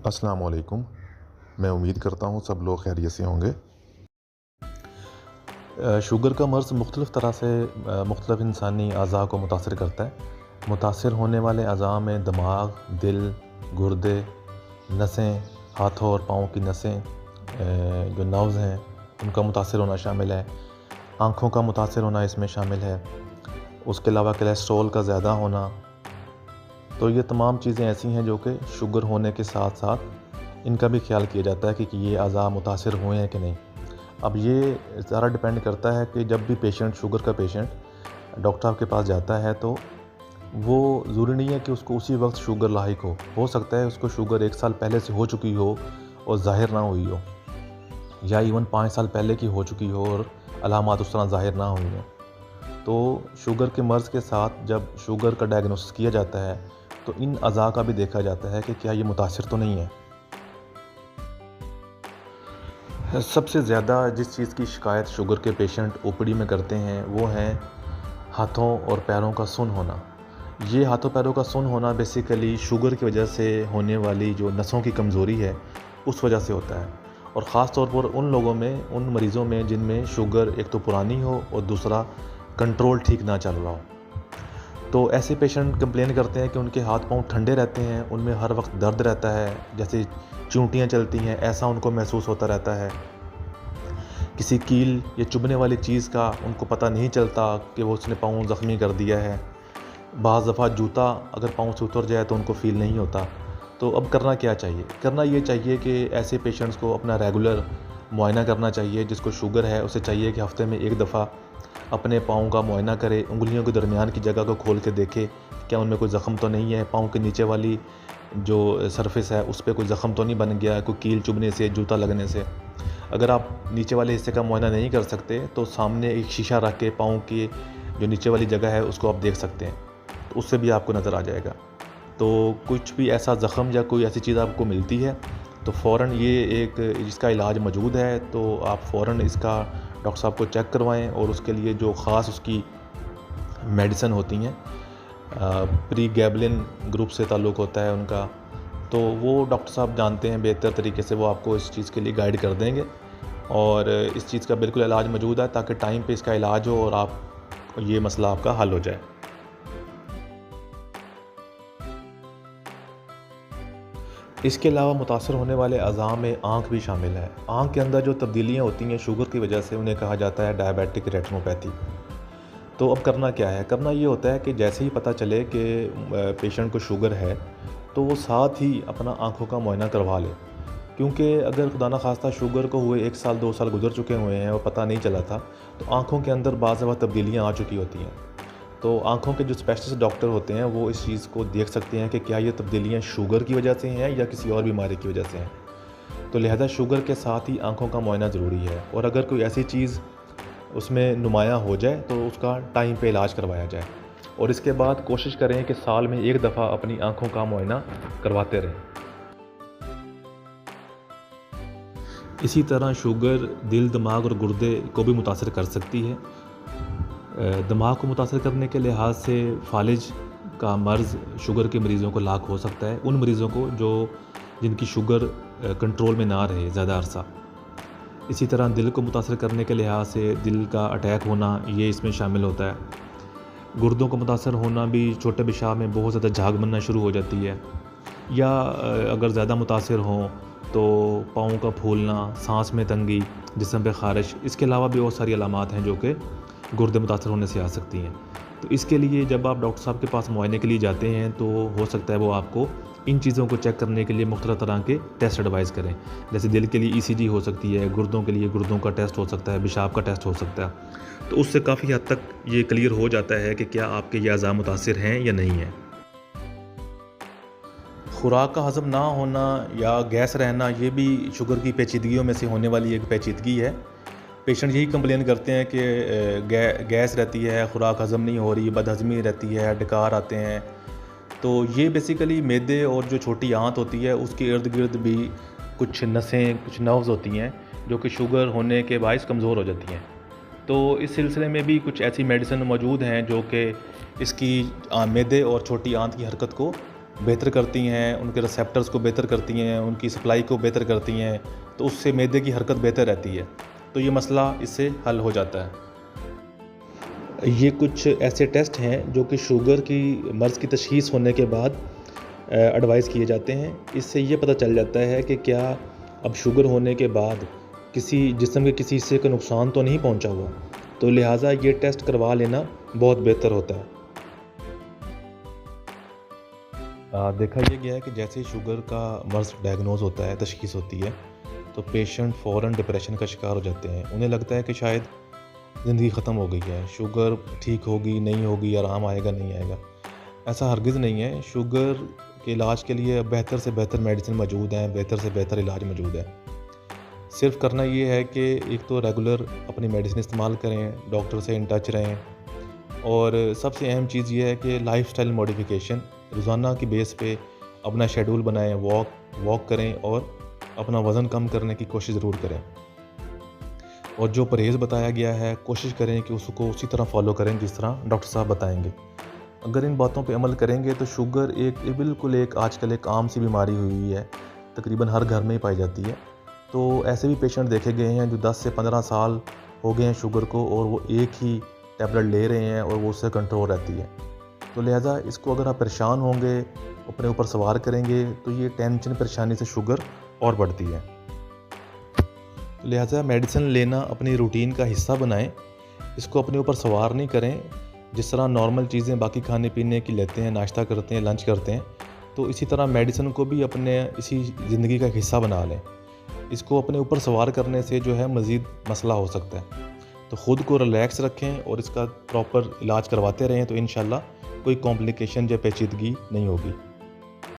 अस्सलाम वालेकुम। मैं उम्मीद करता हूँ सब लोग खैरियत से होंगे। शुगर का मर्ज़ मुख्तलिफ़ तरह से मुख्तलिफ़ इंसानी अज़ा को मुतासिर करता है। मुतासिर होने वाले अज़ा में दिमाग, दिल, गुर्दे, नसें, हाथों और पाँव की नसें, जो नर्व्स हैं उनका मुतासिर होना शामिल है। आँखों का मुतासिर होना इसमें शामिल है। उसके अलावा कोलेस्ट्रॉल का ज़्यादा होना। तो ये तमाम चीज़ें ऐसी हैं जो कि शुगर होने के साथ साथ इनका भी ख्याल किया जाता है कि ये अज़ा मुतासिर हुए हैं कि नहीं। अब ये सारा डिपेंड करता है कि जब भी पेशेंट, शुगर का पेशेंट डॉक्टर के पास जाता है तो वो ज़रूरी नहीं है कि उसको उसी वक्त शुगर लाहिक हो सकता है उसको शुगर 1 साल पहले से हो चुकी हो और ज़ाहिर ना हुई हो, या इवन 5 साल पहले की हो चुकी हो और अलामात उस तरह ज़ाहिर ना हुई हो। तो शुगर के मर्ज़ के साथ जब शुगर का डायग्नोसिस किया जाता है तो इन अज़ा का भी देखा जाता है कि क्या ये मुतासिर तो नहीं है। सबसे ज़्यादा जिस चीज़ की शिकायत शुगर के पेशेंट ओपीडी में करते हैं वो है हाथों और पैरों का सुन्न होना। ये हाथों पैरों का सुन्न होना बेसिकली शुगर की वजह से होने वाली जो नसों की कमज़ोरी है उस वजह से होता है, और ख़ास तौर पर उन लोगों में, उन मरीज़ों में जिनमें शुगर एक तो पुरानी हो और दूसरा कंट्रोल ठीक ना चल रहा हो। तो ऐसे पेशेंट कंप्लेन करते हैं कि उनके हाथ पाँव ठंडे रहते हैं, उनमें हर वक्त दर्द रहता है, जैसे चींटियाँ चलती हैं ऐसा उनको महसूस होता रहता है। किसी कील या चुभने वाली चीज़ का उनको पता नहीं चलता कि वो उसने पाँव ज़ख्मी कर दिया है। बाज़ दफ़ा जूता अगर पाँव से उतर जाए तो उनको फ़ील नहीं होता। तो अब करना क्या चाहिए? करना ये चाहिए कि ऐसे पेशेंट्स को अपना रेगुलर मुआयना करना चाहिए। जिसको शुगर है उसे चाहिए कि हफ़्ते में 1 दफ़ा अपने पाँव का मुआयना करे, उँगलियों के दरमियान की जगह को खोल के देखे क्या उनमें कोई ज़ख़म तो नहीं है, पाँव के नीचे वाली जो सरफेस है उस पे कोई ज़ख़म तो नहीं बन गया, कोई कील चुभने से, जूता लगने से। अगर आप नीचे वाले हिस्से का मुआयना नहीं कर सकते तो सामने एक शीशा रख के पाँव की जो नीचे वाली जगह है उसको आप देख सकते हैं, तो उससे भी आपको नज़र आ जाएगा। तो कुछ भी ऐसा ज़ख़म या कोई ऐसी चीज़ आपको मिलती है तो फ़ौरन ये एक इसका इलाज मौजूद है, तो आप फ़ौरन इसका डॉक्टर साहब को चेक करवाएं, और उसके लिए जो ख़ास उसकी मेडिसिन होती हैं, प्रीगैबलिन ग्रुप से ताल्लुक़ होता है उनका, तो वो डॉक्टर साहब जानते हैं बेहतर तरीके से, वो आपको इस चीज़ के लिए गाइड कर देंगे। और इस चीज़ का बिल्कुल इलाज मौजूद है ताकि टाइम पे इसका इलाज हो और आप ये मसला आपका हल हो जाए। इसके अलावा मुतासर होने वाले अज़ा में आँख भी शामिल है। आँख के अंदर जो तब्दीलियाँ होती हैं शुगर की वजह से उन्हें कहा जाता है डायबिटिक रेटिनोपैथी। तो अब करना क्या है? करना ये होता है कि जैसे ही पता चले कि पेशेंट को शुगर है तो वो साथ ही अपना आँखों का मुआयना करवा ले, क्योंकि अगर खुदा न खास्ता शुगर को हुए 1 साल 2 साल गुजर चुके हुए हैं और पता नहीं चला था तो आँखों के अंदर बाज़ दफ़ा तब्दीलियाँ आ चुकी होती हैं। तो आँखों के जो स्पेशलिस्ट डॉक्टर होते हैं वो इस चीज़ को देख सकते हैं कि क्या ये तब्दीलियाँ शुगर की वजह से हैं या किसी और बीमारी की वजह से हैं। तो लिहाजा शुगर के साथ ही आँखों का मुआयना ज़रूरी है, और अगर कोई ऐसी चीज़ उसमें नुमायाँ हो जाए तो उसका टाइम पे इलाज करवाया जाए, और इसके बाद कोशिश करें कि साल में 1 दफ़ा अपनी आँखों का मुआयना करवाते रहें। इसी तरह शुगर दिल, दिमाग और गुर्दे को भी मुतासर कर सकती है। दिमाग को मुतासर करने के लिहाज से फालिज का मर्ज़ शुगर के मरीज़ों को लाक हो सकता है, उन मरीज़ों को जिनकी शुगर कंट्रोल में ना रहे ज़्यादा अरसा। इसी तरह दिल को मुतासर करने के लिहाज से दिल का अटैक होना ये इसमें शामिल होता है। गुर्दों को मुतासर होना भी, छोटे पेशाब में बहुत ज़्यादा झाग बनना शुरू हो जाती है, या अगर ज़्यादा मुतासर हों तो पाँव का फूलना, सांस में तंगी, जिस्म पे ख़ारिश। इसके अलावा भी बहुत सारी अलामात हैं जो कि गुर्दे मुतासर होने से आ सकती हैं। तो इसके लिए जब आप डॉक्टर साहब के पास मुआयने के लिए जाते हैं तो हो सकता है वो आपको इन चीज़ों को चेक करने के लिए मुख्तलिफ़ तरह के टेस्ट एडवाइस करें। जैसे दिल के लिए ईसीजी हो सकती है, गुर्दों के लिए गुर्दों का टेस्ट हो सकता है, पेशाब का टेस्ट हो सकता है। तो उससे काफ़ी हद तक ये क्लियर हो जाता है कि क्या आपके ये अज़ा मुतासर हैं या नहीं हैं। खुराक का हज़म ना होना या गैस रहना ये भी शुगर की पेचीदगियों में से होने वाली एक पेचीदगी है। पेशेंट यही कंप्लेन करते हैं कि गैस रहती है, खुराक हज़म नहीं हो रही, बदहज़मी रहती है, डकार आते हैं। तो ये बेसिकली मैदे और जो छोटी आंत होती है उसके इर्द गिर्द भी कुछ नसें, कुछ नर्व्स होती हैं जो कि शुगर होने के बायस कमज़ोर हो जाती हैं। तो इस सिलसिले में भी कुछ ऐसी मेडिसिन मौजूद हैं जो कि इसकी मैदे और छोटी आंत की हरकत को बेहतर करती हैं, उनके रिसेप्टर्स को बेहतर करती हैं, उनकी सप्लाई को बेहतर करती हैं, तो उससे मैदे की हरकत बेहतर रहती है। तो ये मसला इससे हल हो जाता है। ये कुछ ऐसे टेस्ट हैं जो कि शुगर की मर्ज़ की तशख़ीस होने के बाद एडवाइस किए जाते हैं। इससे ये पता चल जाता है कि क्या अब शुगर होने के बाद किसी जिस्म के किसी हिस्से को नुकसान तो नहीं पहुंचा हुआ, तो लिहाजा ये टेस्ट करवा लेना बहुत बेहतर होता है। देखा ये गया है कि जैसे ही शुगर का मर्ज़ डायग्नोज़ होता है, तशख़ीस होती है, तो पेशेंट फ़ौरन डिप्रेशन का शिकार हो जाते हैं। उन्हें लगता है कि शायद ज़िंदगी ख़त्म हो गई है, शुगर ठीक होगी, नहीं होगी, आराम आएगा, नहीं आएगा। ऐसा हरगिज़ नहीं है। शुगर के इलाज के लिए बेहतर से बेहतर मेडिसिन मौजूद हैं, बेहतर से बेहतर इलाज मौजूद है। सिर्फ़ करना ये है कि एक तो रेगुलर अपनी मेडिसिन इस्तेमाल करें, डॉक्टर से इन टच रहें, और सबसे अहम चीज़ ये है कि लाइफ़स्टाइल मॉडिफ़िकेशन रोज़ाना की बेस पे अपना शेड्यूल बनाएँ, वॉक करें और अपना वज़न कम करने की कोशिश ज़रूर करें। और जो परहेज़ बताया गया है, कोशिश करें कि उसको उसी तरह फ़ॉलो करें जिस तरह डॉक्टर साहब बताएँगे। अगर इन बातों पे अमल करेंगे तो शुगर बिल्कुल एक आजकल एक आम सी बीमारी हुई है, तकरीबन हर घर में ही पाई जाती है। तो ऐसे भी पेशेंट देखे गए हैं जो 10 से 15 साल हो गए हैं शुगर को, और वो एक ही टैबलेट ले रहे हैं और वो उससे कंट्रोल रहती है। तो लिहाजा इसको अगर आप परेशान होंगे, अपने ऊपर सवार करेंगे, तो ये टेंशन परेशानी से शुगर और बढ़ती है। तो लिहाजा मेडिसिन लेना अपनी रूटीन का हिस्सा बनाएं, इसको अपने ऊपर सवार नहीं करें। जिस तरह नॉर्मल चीज़ें बाकी खाने पीने की लेते हैं, नाश्ता करते हैं, लंच करते हैं, तो इसी तरह मेडिसिन को भी अपने इसी ज़िंदगी का हिस्सा बना लें। इसको अपने ऊपर सवार करने से जो है मज़ीद मसला हो सकता है। तो ख़ुद को रिलैक्स रखें और इसका प्रॉपर इलाज करवाते रहें, तो इंशाल्लाह कोई कॉम्प्लिकेशन या पेचीदगी नहीं होगी।